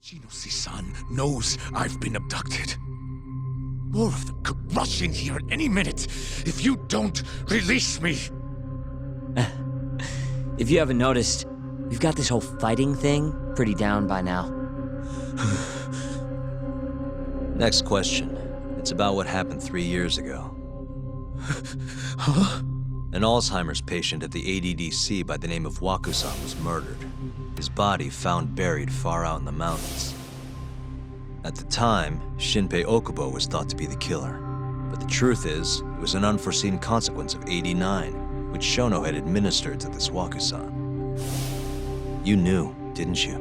Shinosi-san knows I've been abducted. More of them could rush in here at any minute if you don't release me. If you haven't noticed, we've got this whole fighting thing pretty down by now. Next question. It's about what happened 3 years ago. Huh? An Alzheimer's patient at the ADDC by the name of Waku-san was murdered. His body found buried far out in the mountains. At the time, Shinpei Okubo was thought to be the killer. But the truth is, it was an unforeseen consequence of 89, which Shono had administered to this Waku-san. You knew, didn't you?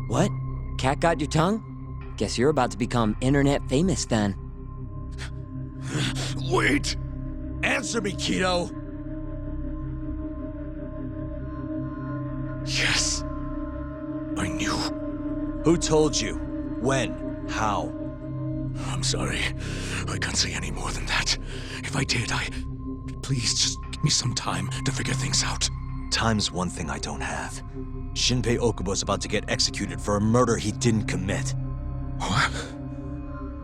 What? Cat got your tongue? Guess you're about to become internet famous then. Wait! Answer me, Kido! Yes. I knew. Who told you? When? How? I'm sorry. I can't say any more than that. If I did, Please, just give me some time to figure things out. Time's one thing I don't have. Shinpei Okubo's about to get executed for a murder he didn't commit. What?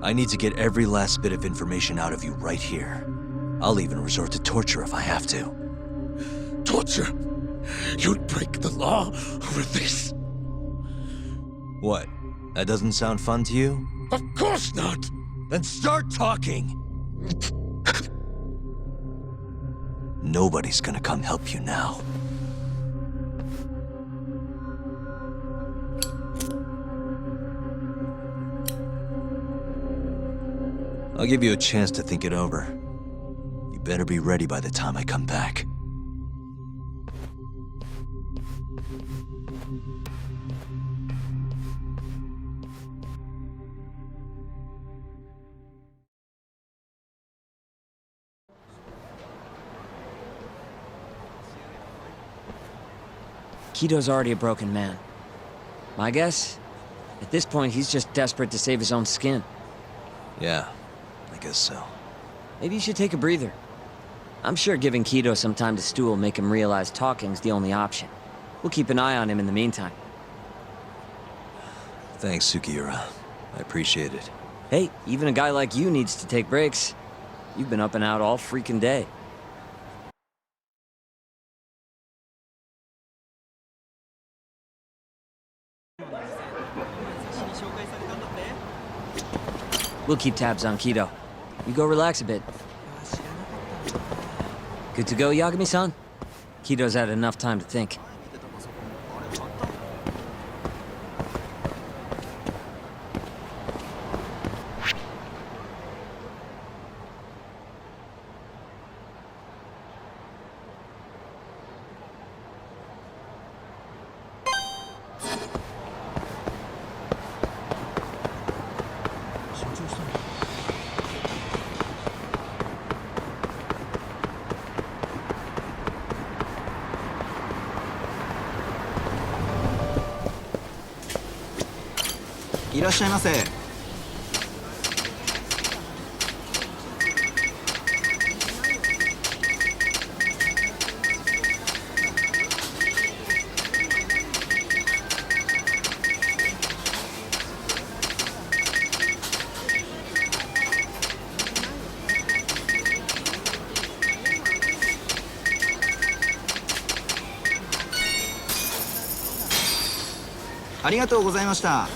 I need to get every last bit of information out of you right here. I'll even resort to torture if I have to. Torture? You'd break the law over this? What? That doesn't sound fun to you? Of course not! Then start talking! Nobody's gonna come help you now. I'll give you a chance to think it over. You better be ready by the time I come back. Kido's already a broken man. My guess? At this point, he's just desperate to save his own skin. Yeah, I guess so. Maybe you should take a breather. I'm sure giving Kido some time to stew will make him realize talking's the only option. We'll keep an eye on him in the meantime. Thanks, Sugiura. I appreciate it. Hey, even a guy like you needs to take breaks. You've been up and out all freaking day. We'll keep tabs on Kido. You go relax a bit. Good to go, Yagami-san? Kido's had enough time to think.いらっしゃいませ。ありがとうございました。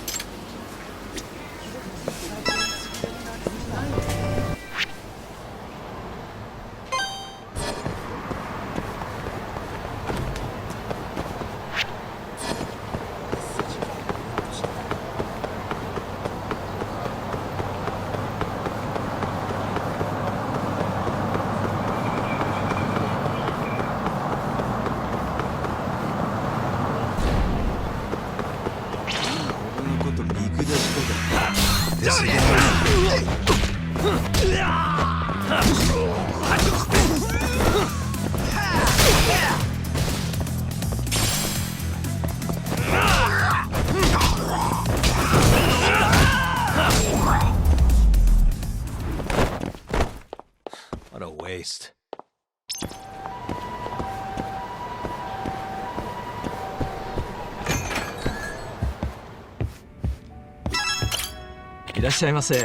いらっしゃいませ。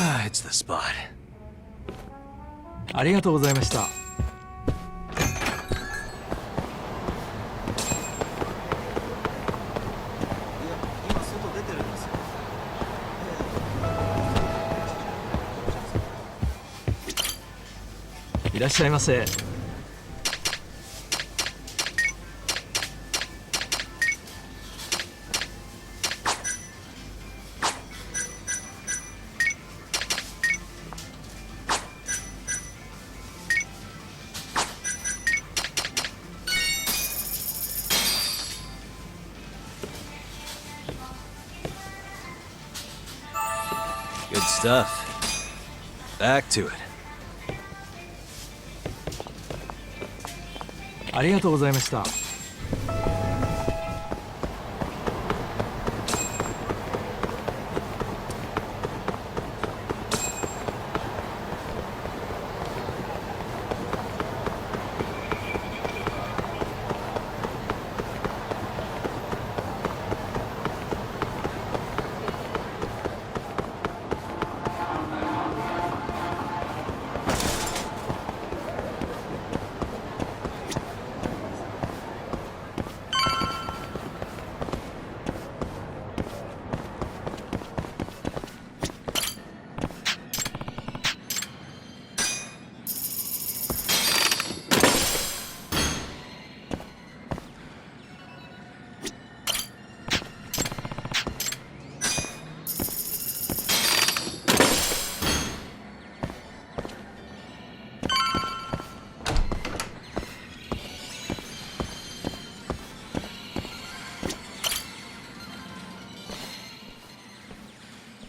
Ah, it's the spot. ありがとうございました。今外出てるんですよ。いらっしゃいませ。Good stuff. Back to it. ありがとうございました。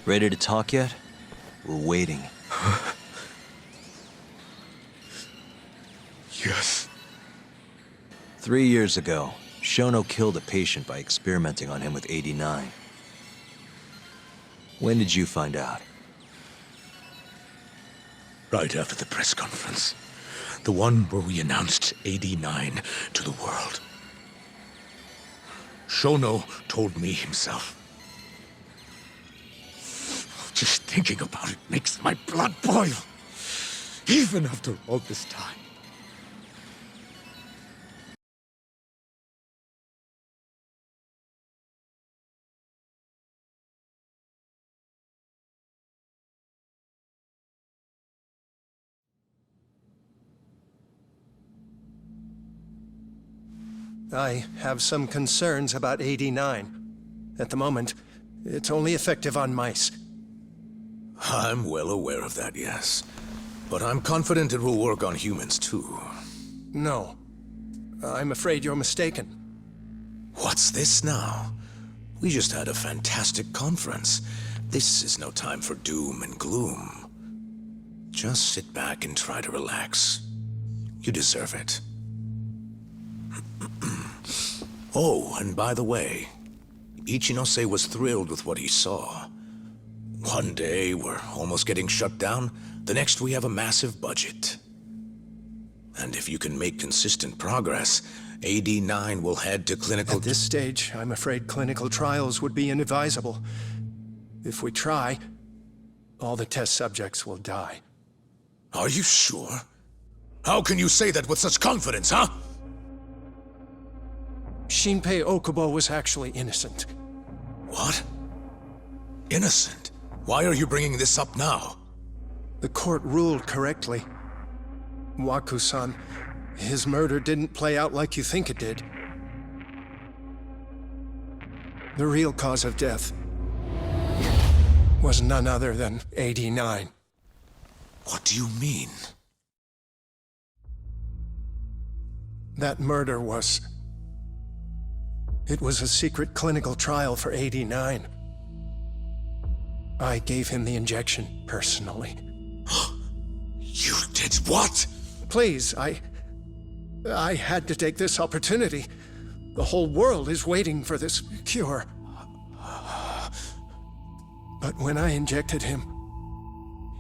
Ready to talk yet? We're waiting. Yes. 3 years ago, Shono killed a patient by experimenting on him with 89. When did you find out? Right after the press conference. The one where we announced 89 to the world. Shono told me himself. Just thinking about it makes my blood boil. Even after all this time. I have some concerns about 89. At the moment, it's only effective on mice. I'm well aware of that, yes. But I'm confident it will work on humans, too. No. I'm afraid you're mistaken. What's this now? We just had a fantastic conference. This is no time for doom and gloom. Just sit back and try to relax. You deserve it. Oh, and by the way, Ichinose was thrilled with what he saw. One day, we're almost getting shut down. The next, we have a massive budget. And if you can make consistent progress, AD9 will head to clinical... At this stage, I'm afraid clinical trials would be inadvisable. If we try, all the test subjects will die. Are you sure? How can you say that with such confidence, huh? Shinpei Okubo was actually innocent. What? Innocent? Why are you bringing this up now? The court ruled correctly. Waku-san, his murder didn't play out like you think it did. The real cause of death was none other than 89. What do you mean? That murder was... It was a secret clinical trial for 89. I gave him the injection, personally. You did what? Please, I had to take this opportunity. The whole world is waiting for this cure. But when I injected him,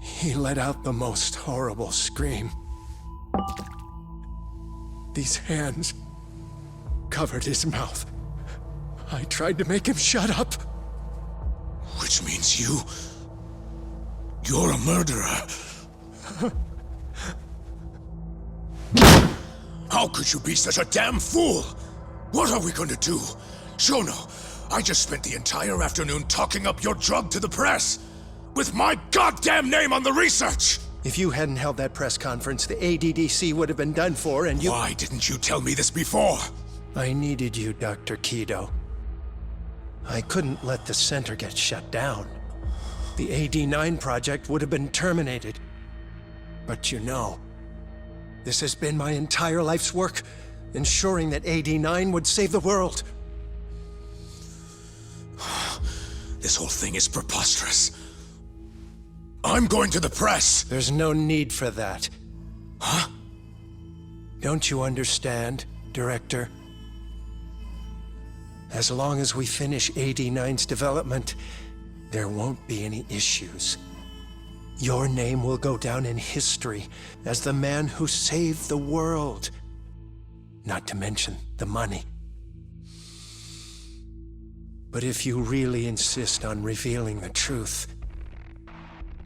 He let out the most horrible scream. These hands covered his mouth. I tried to make him shut up. Which means you're a murderer. How could you be such a damn fool? What are we gonna do? Shono, I just spent the entire afternoon talking up your drug to the press, with my goddamn name on the research! If you hadn't held that press conference, the ADDC would have been done for, and you— Why didn't you tell me this before? I needed you, Dr. Kido. I couldn't let the center get shut down. The AD9 project would have been terminated. But you know, this has been my entire life's work, ensuring that AD9 would save the world. This whole thing is preposterous. I'm going to the press! There's no need for that. Huh? Don't you understand, Director? As long as we finish AD9's development, there won't be any issues. Your name will go down in history as the man who saved the world. Not to mention the money. But if you really insist on revealing the truth,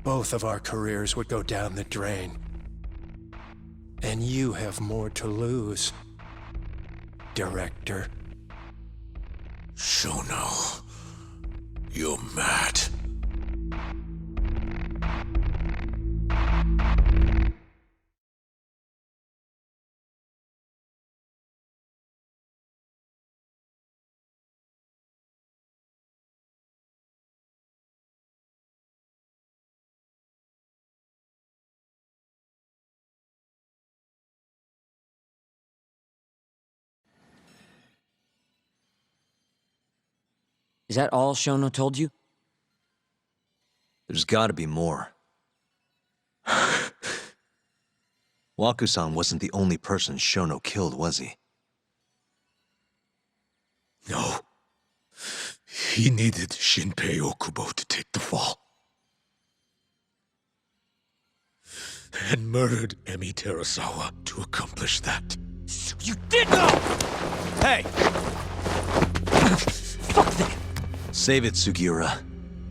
both of our careers would go down the drain. And you have more to lose, Director. Shono, you're mad. Is that all Shono told you? There's gotta be more. Waku-san wasn't the only person Shono killed, was he? No. He needed Shinpei Okubo to take the fall. And murdered Emi Terasawa to accomplish that. So you did know! Hey! Fuck that! Save it, Sugiura.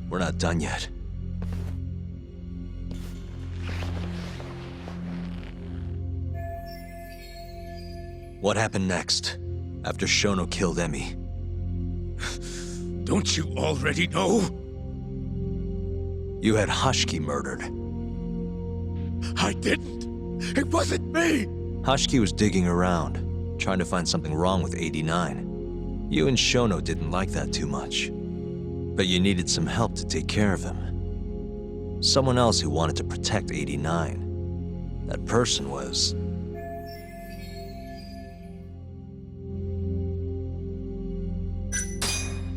We're not done yet. What happened next, after Shono killed Emi? Don't you already know? You had Hashiki murdered. I didn't. It wasn't me. Hashiki was digging around, trying to find something wrong with 89. You and Shono didn't like that too much. But you needed some help to take care of him. Someone else who wanted to protect 89. That person was...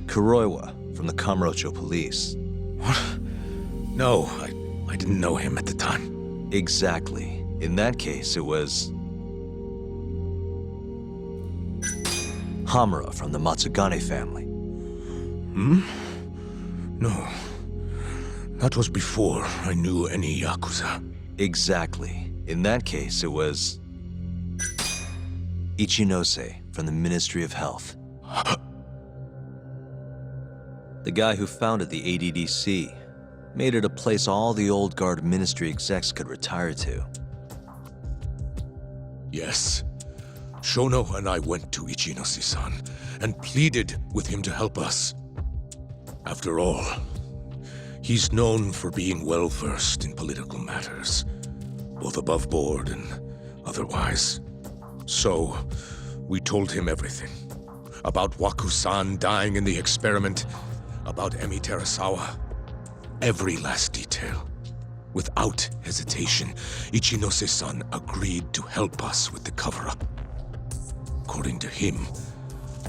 Kuroiwa from the Kamurocho police. What? No, I didn't know him at the time. Exactly. In that case, it was... Hamura from the Matsugane family. Hmm? No. That was before I knew any Yakuza. Exactly. In that case, it was... Ichinose from the Ministry of Health. The guy who founded the ADDC made it a place all the old guard ministry execs could retire to. Yes. Shono and I went to Ichinose-san and pleaded with him to help us. After all, he's known for being well-versed in political matters, both above board and otherwise. So, we told him everything. About Waku-san dying in the experiment, about Emi Terasawa. Every last detail. Without hesitation, Ichinose-san agreed to help us with the cover-up. According to him,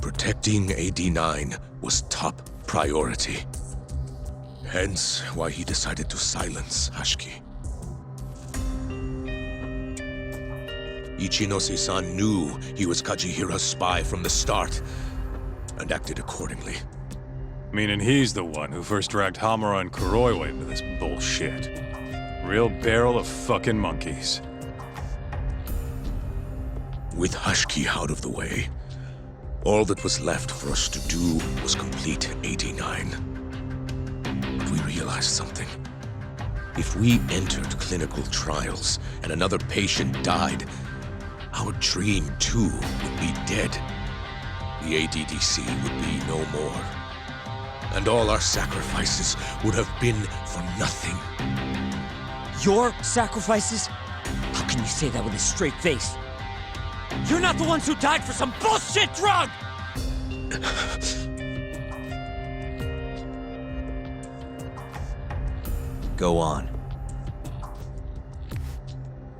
protecting AD9 was top priority. Hence why he decided to silence Hashiki. Ichinose-san knew he was Kajihira's spy from the start, and acted accordingly. Meaning he's the one who first dragged Hamura and Kuroiwa into this bullshit. Real barrel of fucking monkeys. With Hushki out of the way, all that was left for us to do was complete 89. But we realized something. If we entered clinical trials and another patient died, our dream too would be dead. The ADDC would be no more. And all our sacrifices would have been for nothing. Your sacrifices? How can you say that with a straight face? You're not the ones who died for some bullshit drug! Go on.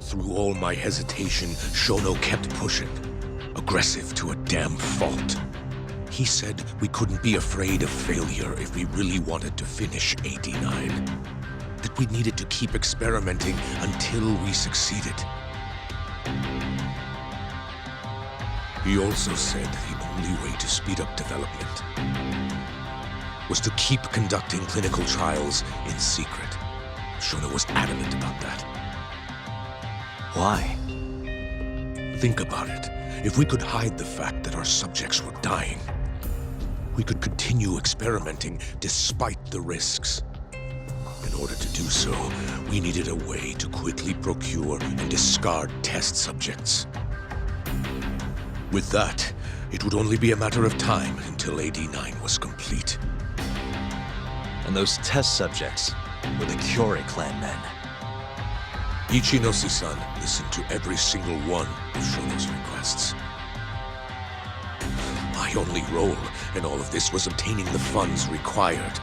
Through all my hesitation, Shono kept pushing. Aggressive to a damn fault. He said we couldn't be afraid of failure if we really wanted to finish 89. That we needed to keep experimenting until we succeeded. He also said the only way to speed up development was to keep conducting clinical trials in secret. Shono was adamant about that. Why? Think about it. If we could hide the fact that our subjects were dying, we could continue experimenting despite the risks. In order to do so, we needed a way to quickly procure and discard test subjects. With that, it would only be a matter of time until AD9 was complete. And those test subjects were the Kyorei clan men. Ichinoshi-san listened to every single one of Shono's requests. My only role in all of this was obtaining the funds required.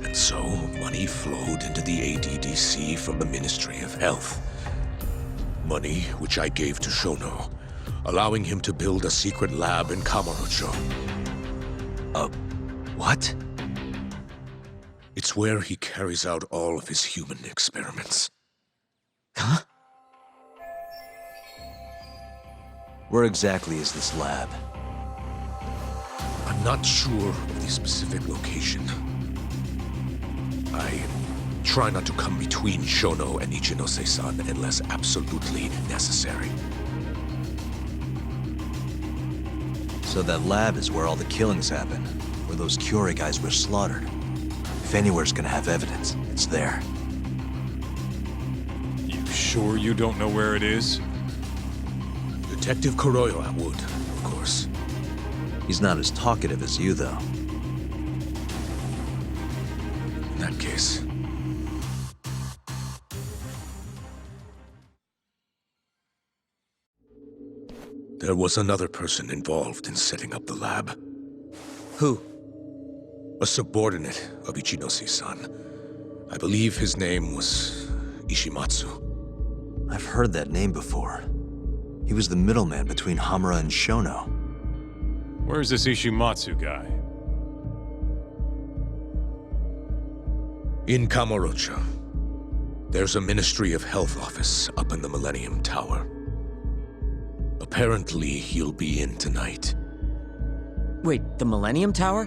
And so, money flowed into the ADDC from the Ministry of Health. Money which I gave to Shono, allowing him to build a secret lab in Kamurocho. What? It's where he carries out all of his human experiments. Huh? Where exactly is this lab? I'm not sure of the specific location. I try not to come between Shono and Ichinose-san unless absolutely necessary. So that lab is where all the killings happen, where those Kyorei guys were slaughtered. If anywhere's gonna have evidence, it's there. You sure you don't know where it is? Detective Kuroyo would, of course. He's not as talkative as you, though. In that case... There was another person involved in setting up the lab. Who? A subordinate of Ichinoshi-san. I believe his name was Ishimatsu. I've heard that name before. He was the middleman between Hamura and Shono. Where's this Ishimatsu guy? In Kamurocho. There's a Ministry of Health office up in the Millennium Tower. Apparently, he'll be in tonight. Wait, the Millennium Tower?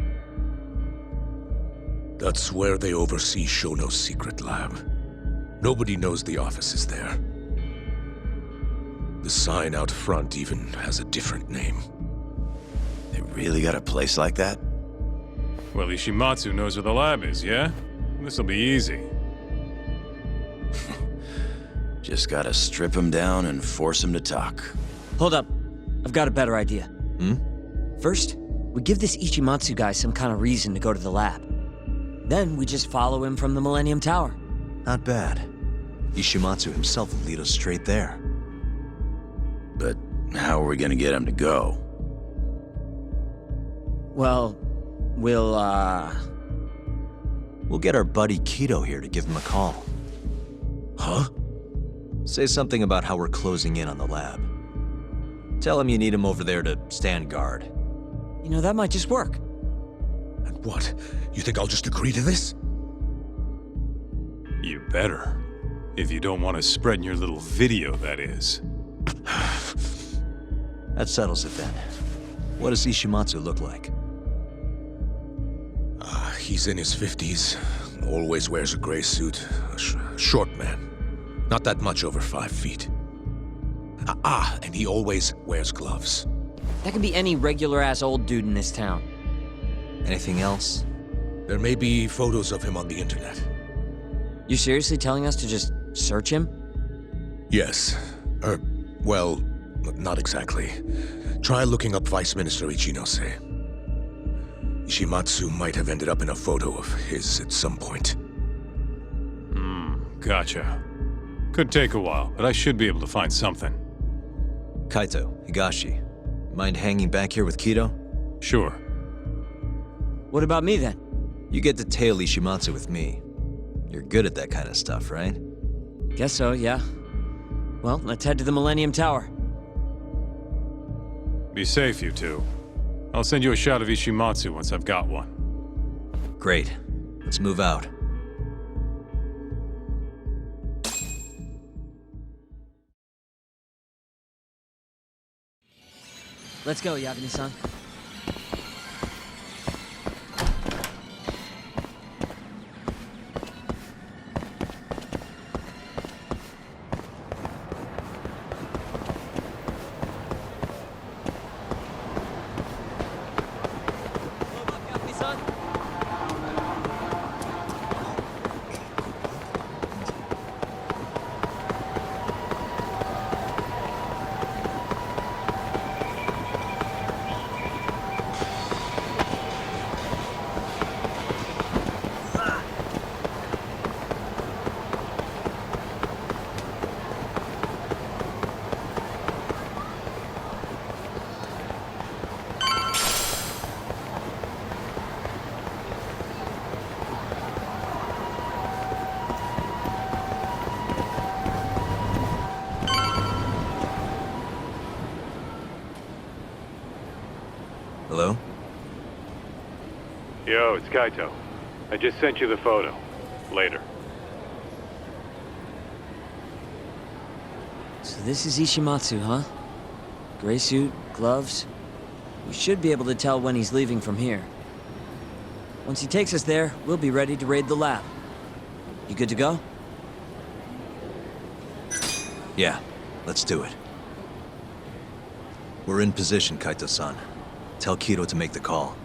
That's where they oversee Shono's secret lab. Nobody knows the office is there. The sign out front even has a different name. They really got a place like that? Well, Ishimatsu knows where the lab is, yeah? This'll be easy. Just gotta strip him down and force him to talk. Hold up. I've got a better idea. Hmm? First, we give this Ichimatsu guy some kind of reason to go to the lab. Then we just follow him from the Millennium Tower. Not bad. Ishimatsu himself will lead us straight there. But how are we gonna get him to go? Well, we'll We'll get our buddy Kido here to give him a call. Huh? Say something about how we're closing in on the lab. Tell him you need him over there to stand guard. You know, that might just work. And what? You think I'll just agree to this? You better. If you don't want to spread in your little video, that is. That settles it then. What does Ishimatsu look like? He's in his 50s, always wears a gray suit. A short man. Not that much over 5 feet. And he always wears gloves. That could be any regular-ass old dude in this town. Anything else? There may be photos of him on the internet. You seriously telling us to just search him? Yes. Well, not exactly. Try looking up Vice Minister Ichinose. Ishimatsu might have ended up in a photo of his at some point. Gotcha. Could take a while, but I should be able to find something. Kaito, Higashi, mind hanging back here with Kido? Sure. What about me then? You get to tail Ishimatsu with me. You're good at that kind of stuff, right? Guess so, yeah. Well, let's head to the Millennium Tower. Be safe, you two. I'll send you a shot of Ishimatsu once I've got one. Great. Let's move out. Let's go, Yagami-san. Hello? Yo, it's Kaito. I just sent you the photo. Later. So this is Ishimatsu, huh? Gray suit, gloves. We should be able to tell when he's leaving from here. Once he takes us there, we'll be ready to raid the lab. You good to go? Yeah, let's do it. We're in position, Kaito-san. Tell Kido to make the call.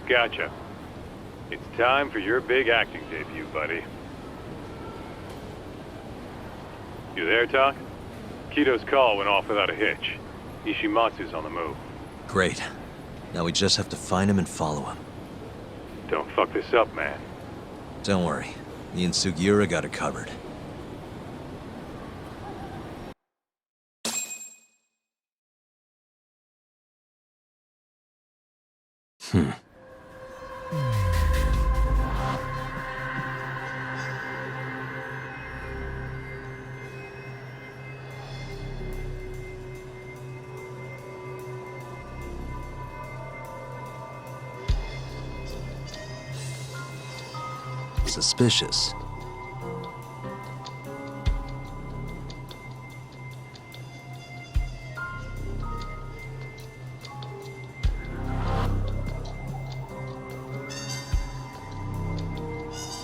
Gotcha. It's time for your big acting debut, buddy. You there, Tak? Kido's call went off without a hitch. Ishimatsu's on the move. Great. Now we just have to find him and follow him. Don't fuck this up, man. Don't worry. Me and Sugiura got it covered. Suspicious.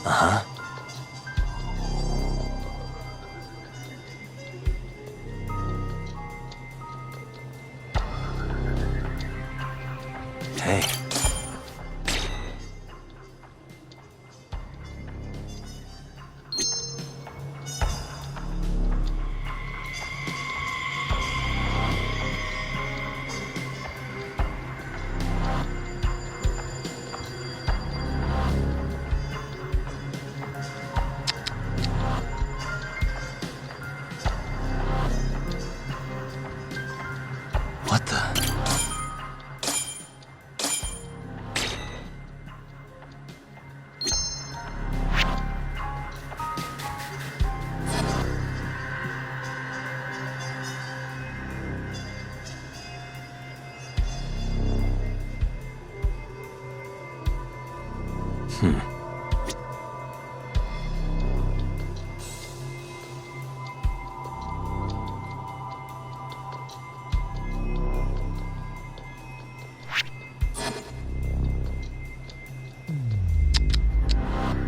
Uh-huh. Hey. What the?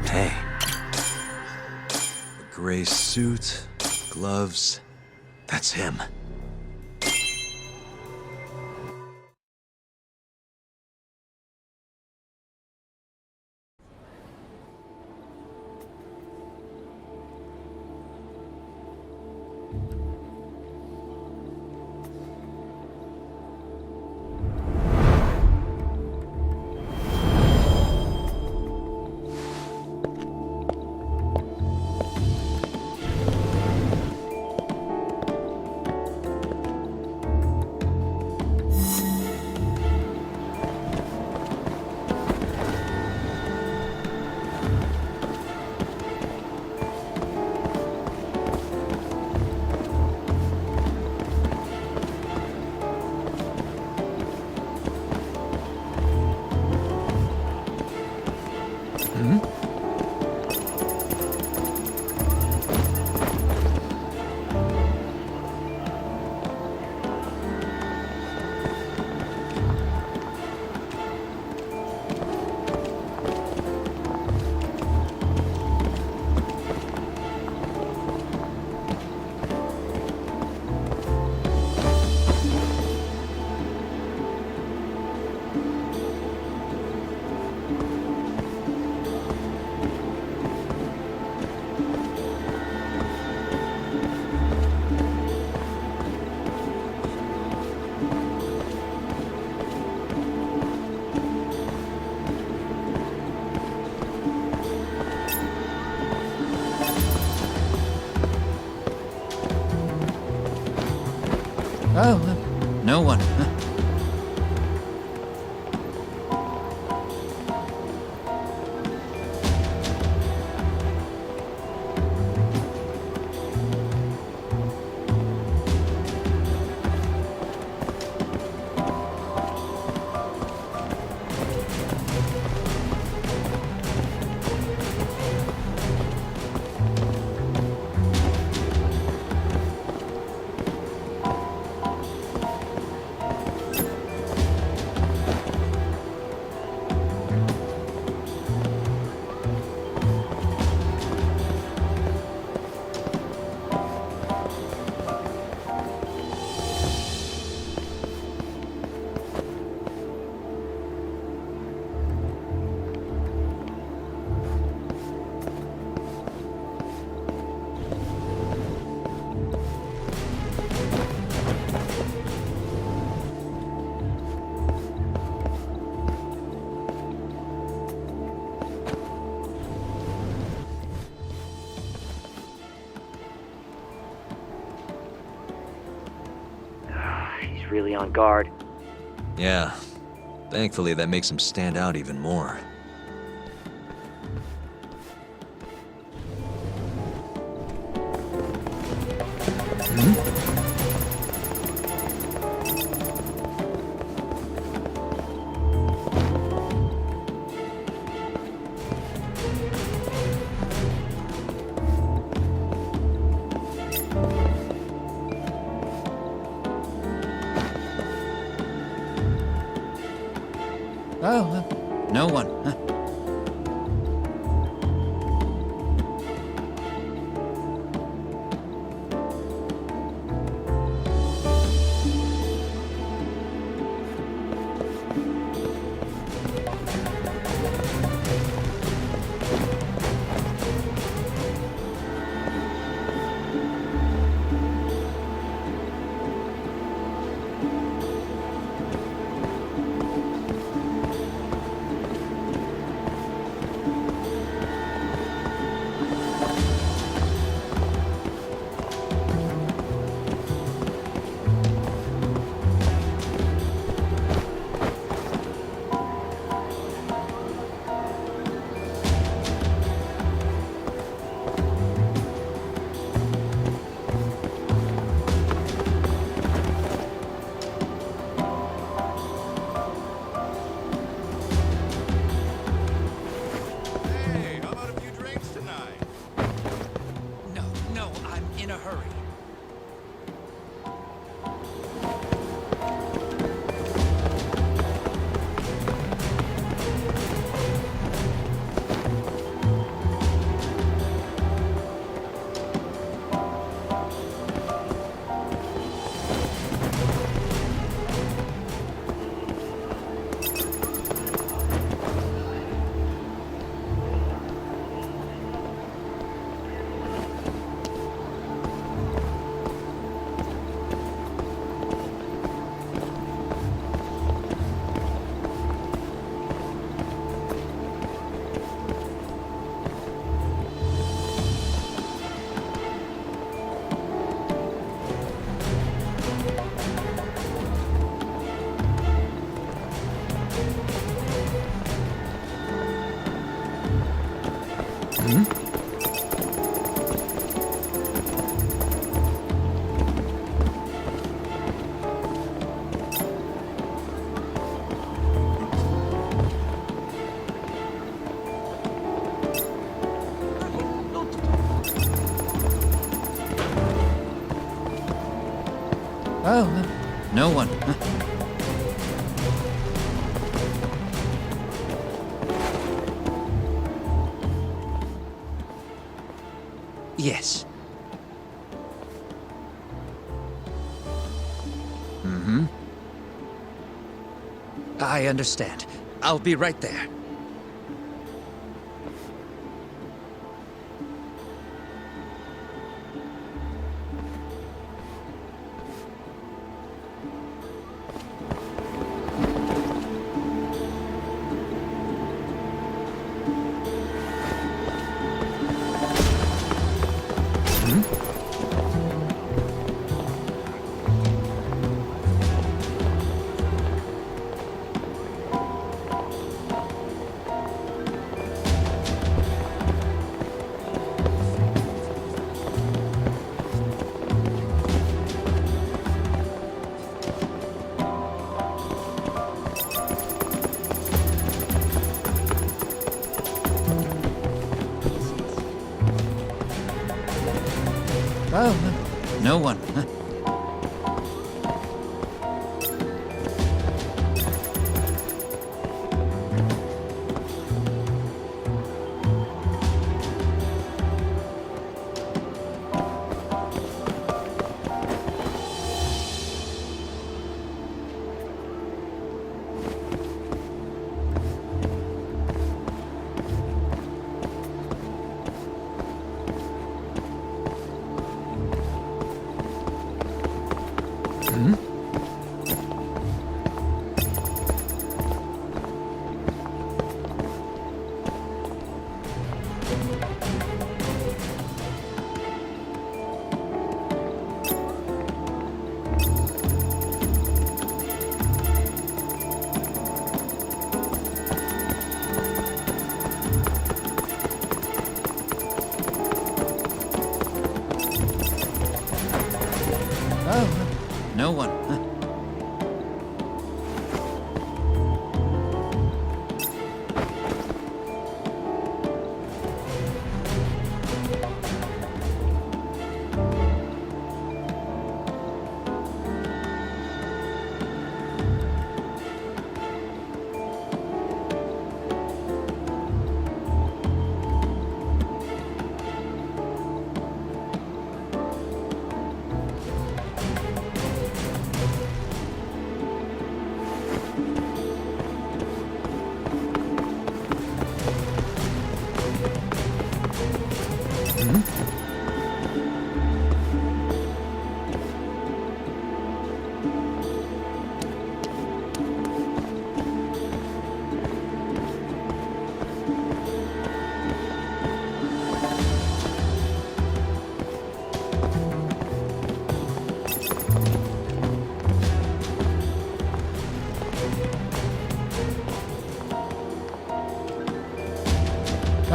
Hey. Gray suit, gloves. That's him. Oh, no one. He's really on guard. Yeah. Thankfully, that makes him stand out even more. Oh, no one. Oh, no one. Yes. Mm-hmm. I understand. I'll be right there. Oh, no one. Oh, no one.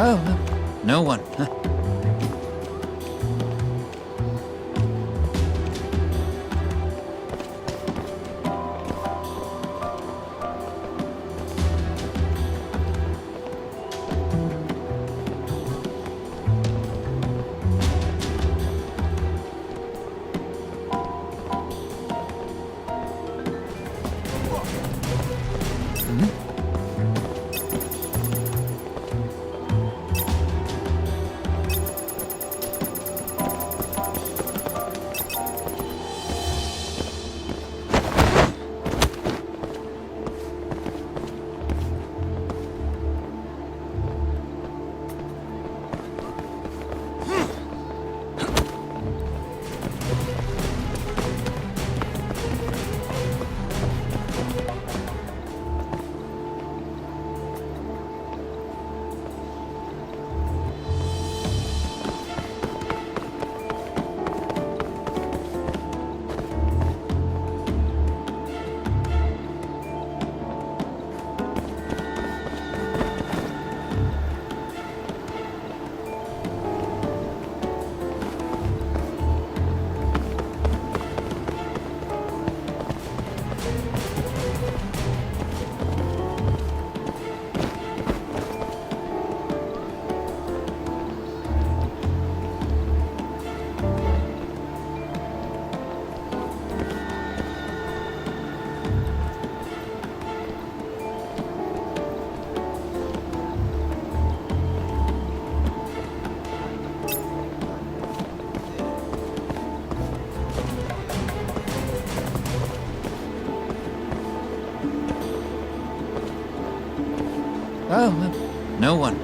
Oh, no one. Oh, no one.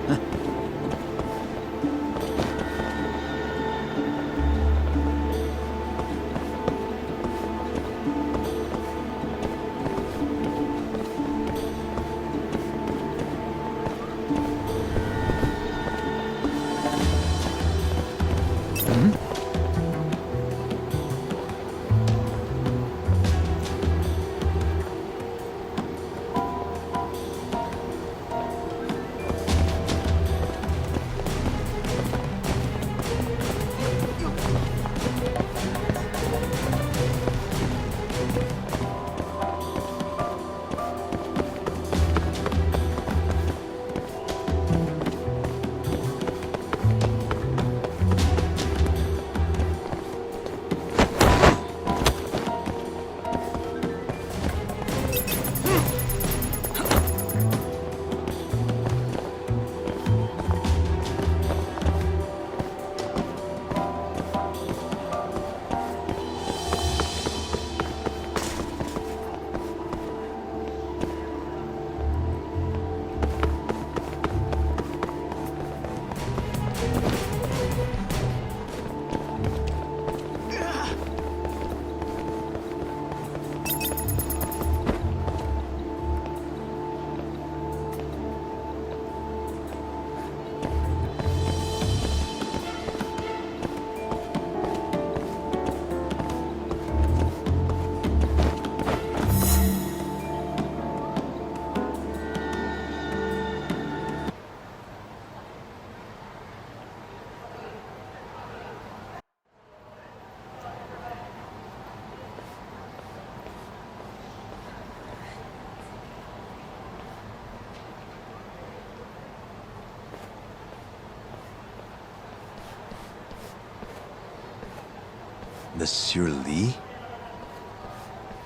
Monsieur Lee?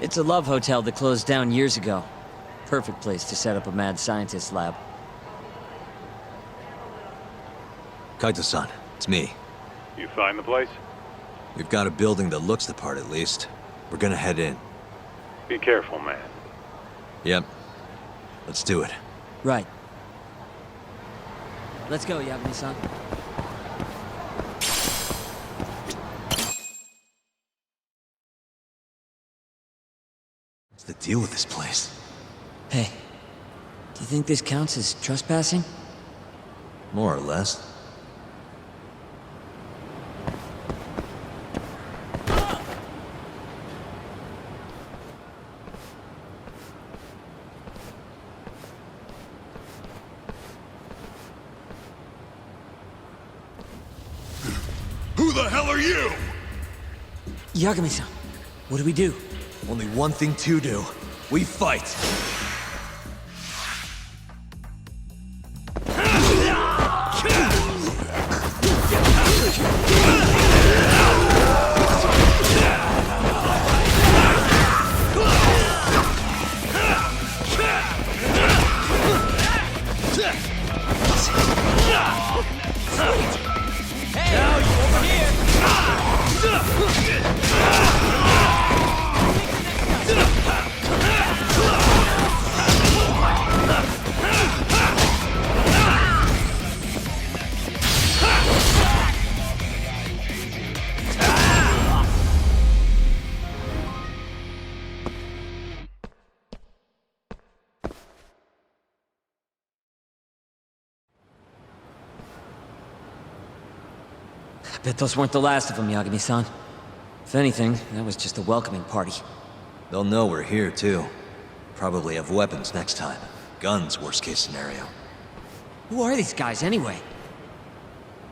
It's a love hotel that closed down years ago. Perfect place to set up a mad scientist lab. Kaito-san, it's me. You find the place? We've got a building that looks the part at least. We're gonna head in. Be careful, man. Yep. Let's do it. Right. Let's go, Yagami-san. What's the deal with this place? Hey, do you think this counts as trespassing? More or less. Who the hell are you? Yagami-san, what do we do? Only one thing to do. We fight! I bet those weren't the last of them, Yagami-san. If anything, that was just a welcoming party. They'll know we're here, too. Probably have weapons next time. Guns, worst case scenario. Who are these guys, anyway?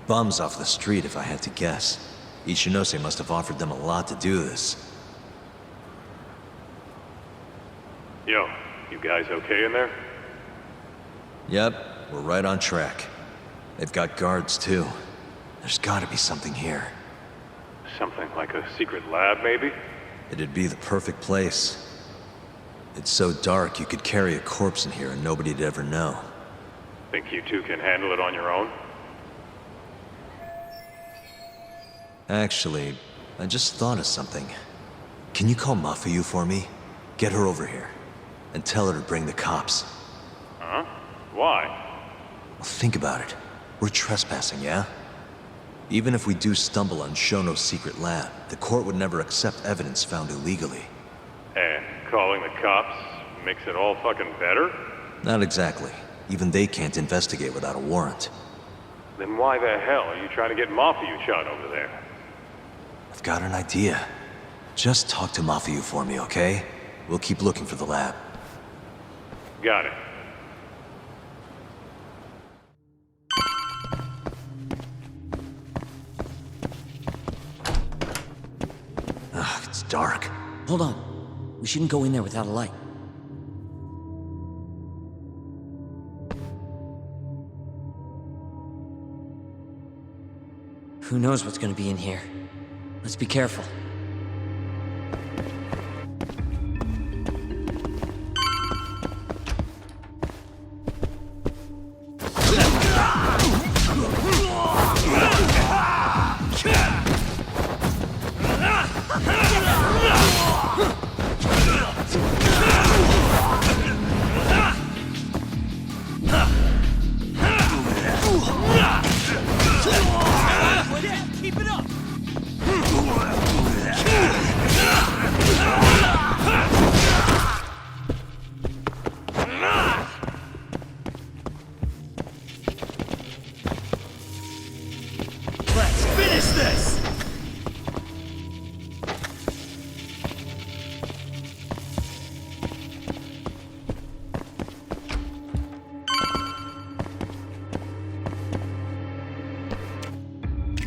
Bums off the street, if I had to guess. Ichinose must have offered them a lot to do this. Yo, you guys okay in there? Yep, we're right on track. They've got guards, too. There's gotta be something here. Something like a secret lab, maybe? It'd be the perfect place. It's so dark you could carry a corpse in here and nobody'd ever know. Think you two can handle it on your own? Actually, I just thought of something. Can you call Mafuyu for me? Get her over here. And tell her to bring the cops. Huh? Why? Well, think about it. We're trespassing, yeah? Even if we do stumble on Shono's secret lab, the court would never accept evidence found illegally. And calling the cops makes it all fucking better? Not exactly. Even they can't investigate without a warrant. Then why the hell are you trying to get Mafiu shot over there? I've got an idea. Just talk to Mafiu for me, okay? We'll keep looking for the lab. Got it. Ugh, it's dark. Hold on. We shouldn't go in there without a light. Who knows what's gonna be in here? Let's be careful.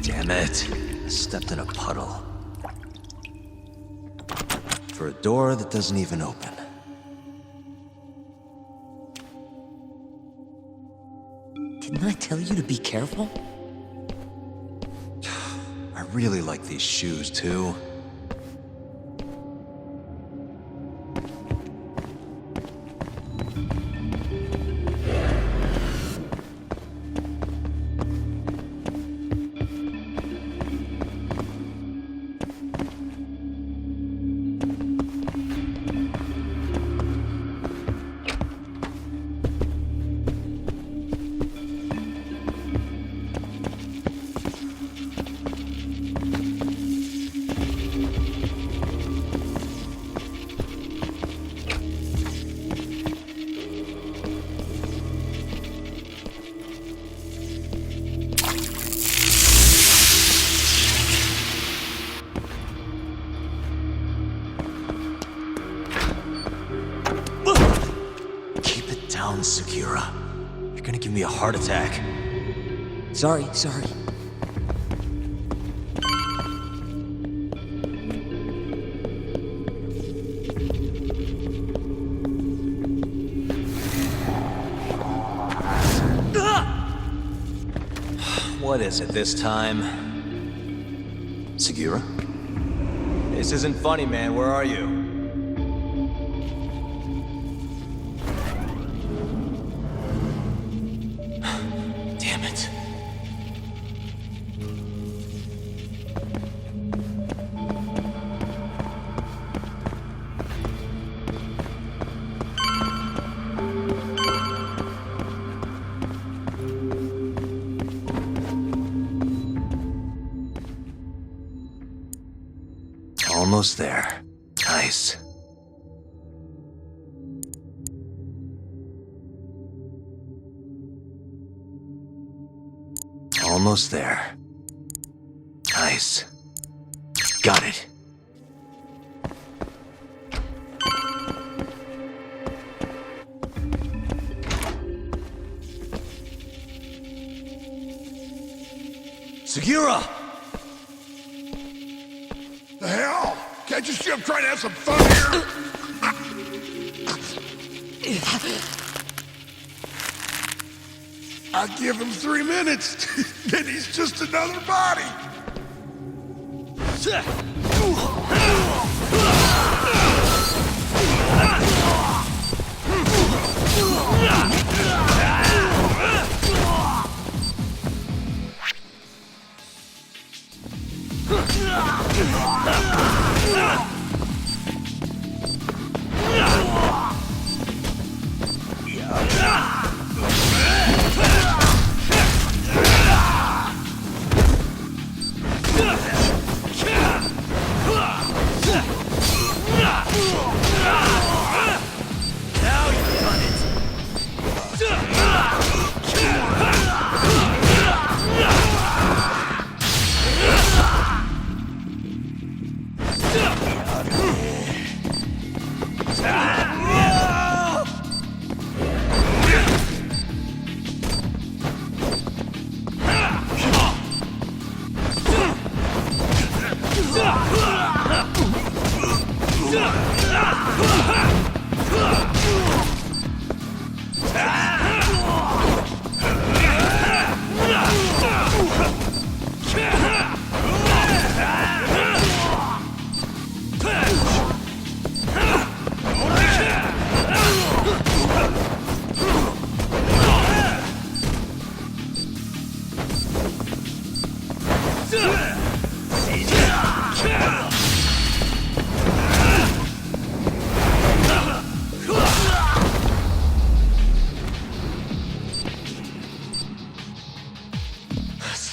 Damn it. I stepped in a puddle. For a door that doesn't even open. Didn't I tell you to be careful? I really like these shoes, too. Sekira. You're gonna give me a heart attack. Sorry. What is it this time? Sekira? This isn't funny, man. Where are you? Damn it. Almost there. Nice. Almost there. Nice. Got it. Sekira! The hell? Can't you see I'm trying to have some fun here? I give him 3 minutes, then he's just another body.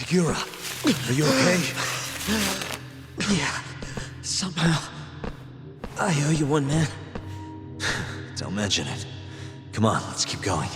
Segura, are you okay? Yeah, somehow. I owe you one, man. Don't mention it. Come on, let's keep going.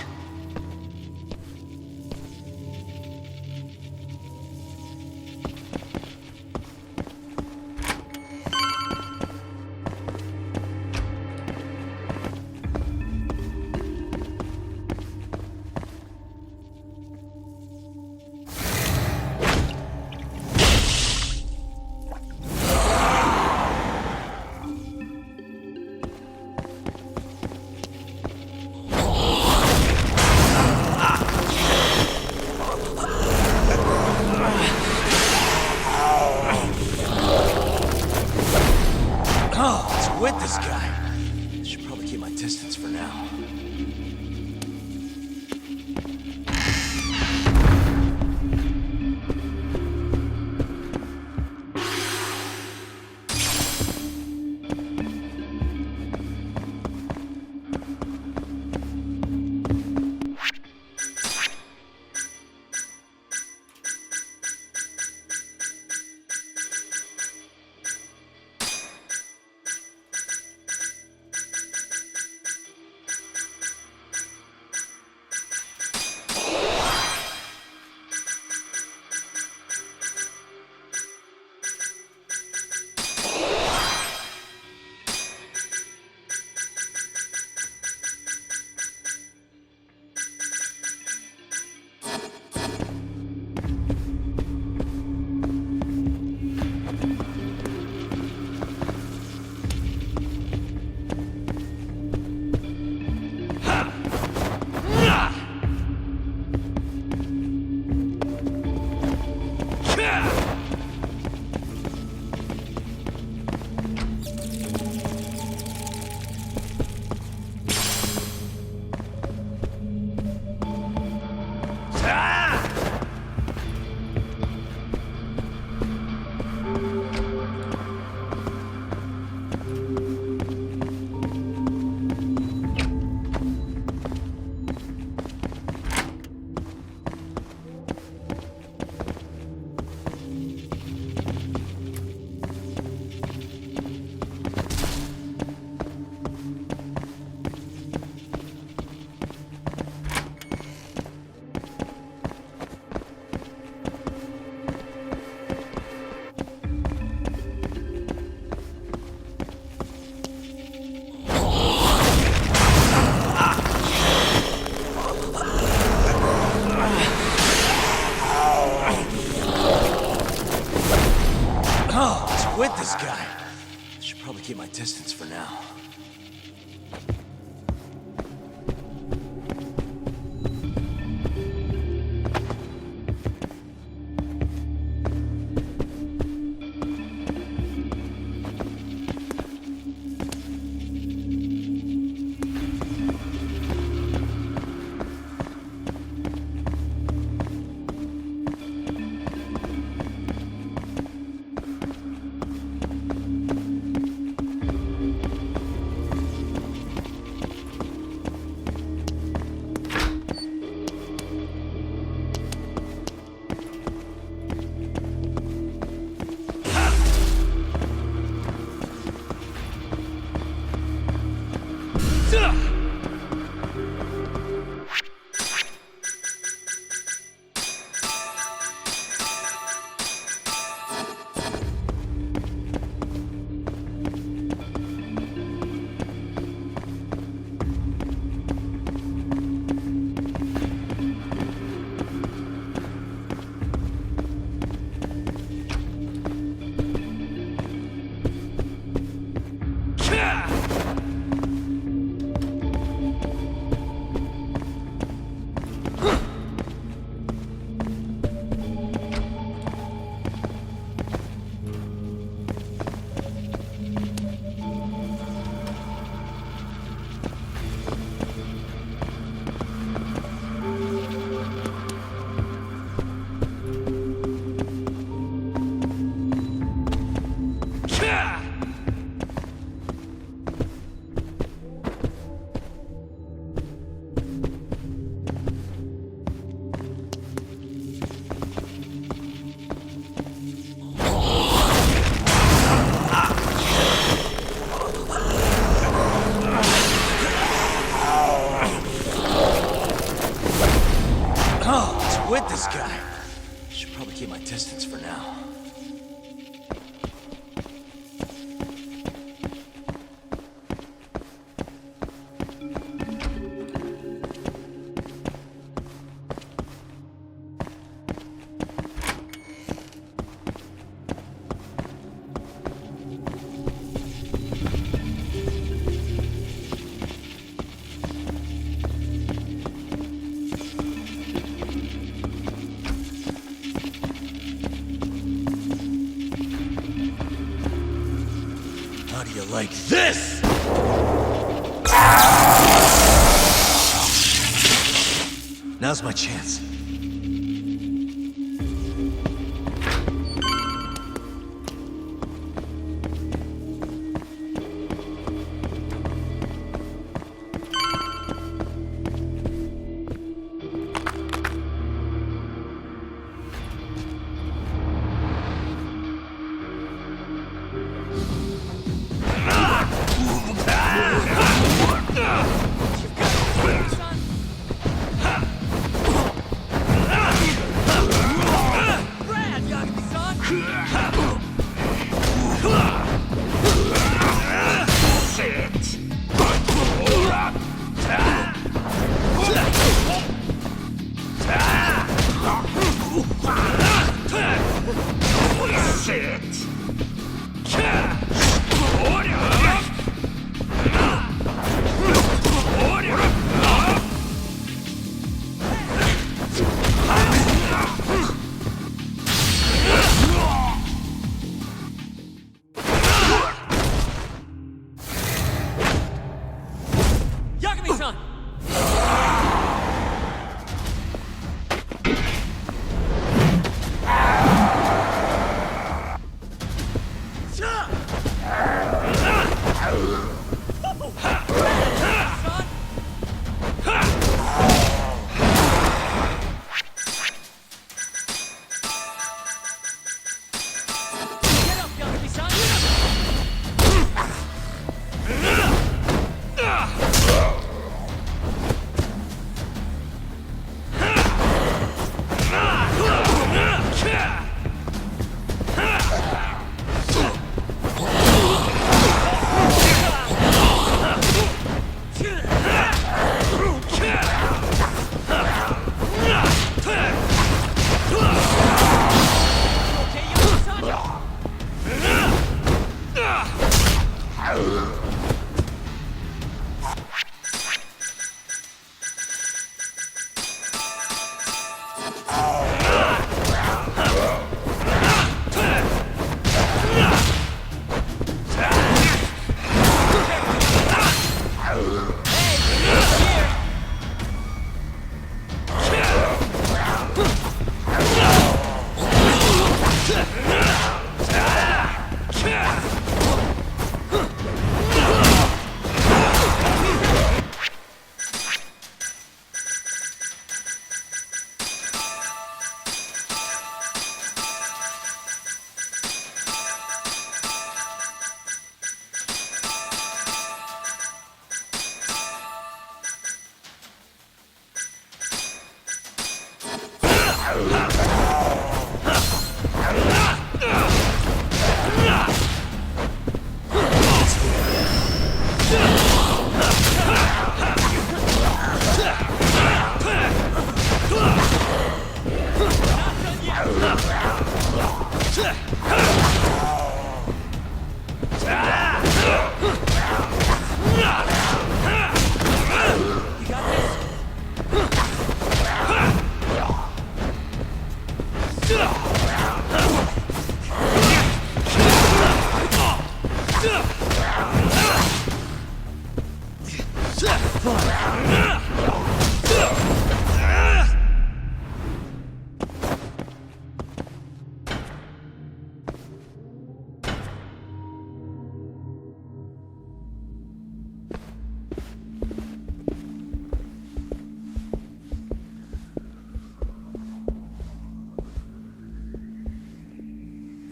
With this guy. Should probably keep my distance for now. With this guy. Should probably keep my distance for now. with this guy. Should probably keep my distance for now. How do you like this? Now's my chance.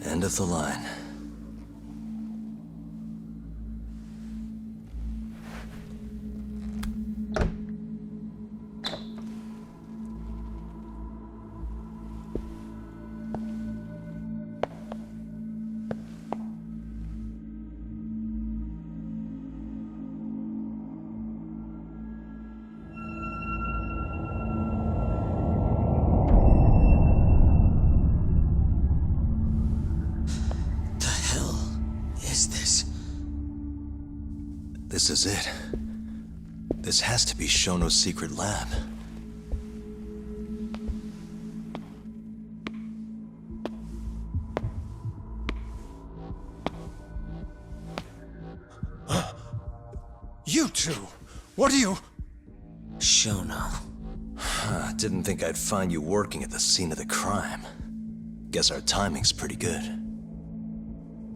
End of the line. This is it. This has to be Shono's secret lab. You two! What are you... Shono. Didn't think I'd find you working at the scene of the crime. Guess our timing's pretty good.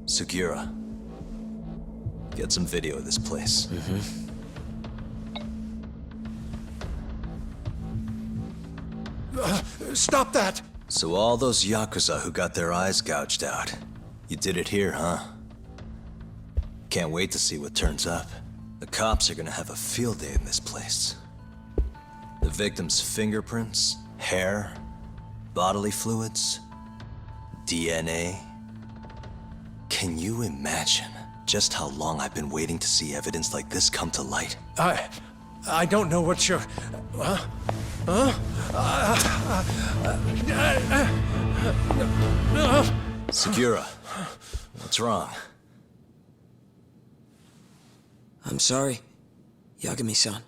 Sugiura, get some video of this place. Stop that! So all those Yakuza who got their eyes gouged out, you did it here, huh? Can't wait to see what turns up. The cops are gonna have a field day in this place. The victim's fingerprints, hair, bodily fluids, DNA. Can you imagine just how long I've been waiting to see evidence like this come to light? I don't know what you're... Sugiura, what's wrong? I'm sorry, Yagami-san.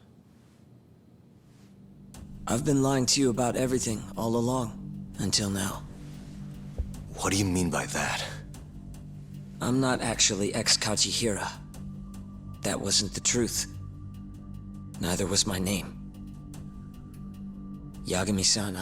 I've been lying to you about everything all along, until now. What do you mean by that? I'm not actually ex-Kajihira. That wasn't the truth. Neither was my name. Yagami-san,